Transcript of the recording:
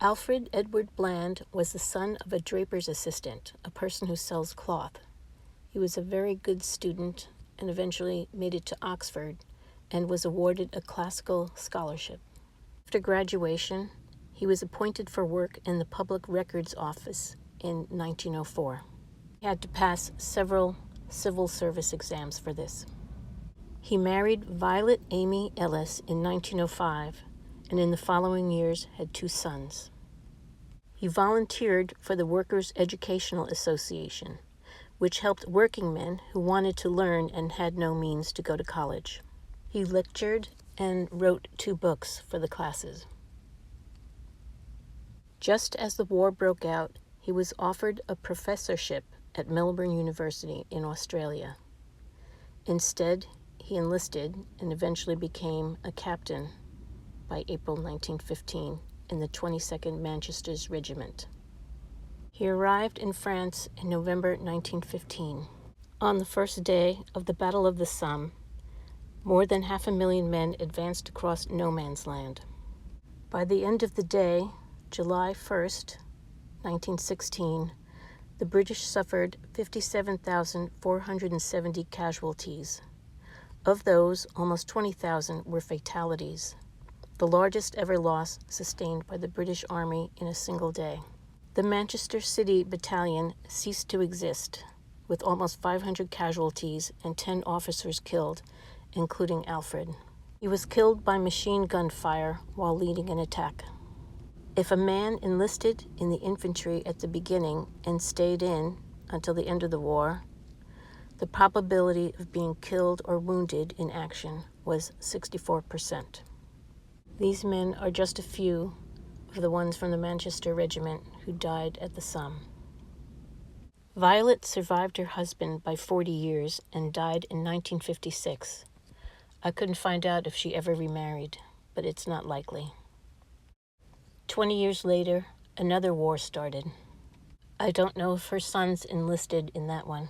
Alfred Edward Bland was the son of a draper's assistant, a person who sells cloth. He was a very good student and eventually made it to Oxford and was awarded a classical scholarship. After graduation, he was appointed for work in the Public Records Office in 1904. He had to pass several civil service exams for this. He married Violet Amy Ellis in 1905, and in the following years had 2 sons. He volunteered for the Workers' Educational Association, which helped working men who wanted to learn and had no means to go to college. He lectured and wrote 2 books for the classes. Just as the war broke out, he was offered a professorship at Melbourne University in Australia. Instead, he enlisted and eventually became a captain by April 1915 in the 22nd Manchester's Regiment. He arrived in France in November 1915. On the first day of the Battle of the Somme, more than 500,000 men advanced across no man's land. By the end of the day, July 1st, 1916, the British suffered 57,470 casualties. Of those, almost 20,000 were fatalities, the largest ever loss sustained by the British Army in a single day. The Manchester City Battalion ceased to exist, with almost 500 casualties and 10 officers killed, including Alfred. He was killed by machine gun fire while leading an attack. If a man enlisted in the infantry at the beginning and stayed in until the end of the war, the probability of being killed or wounded in action was 64%. These men are just a few of the ones from the Manchester Regiment who died at the Somme. Violet survived her husband by 40 years and died in 1956. I couldn't find out if she ever remarried, but it's not likely. 20 years later, another war started. I don't know if her sons enlisted in that one.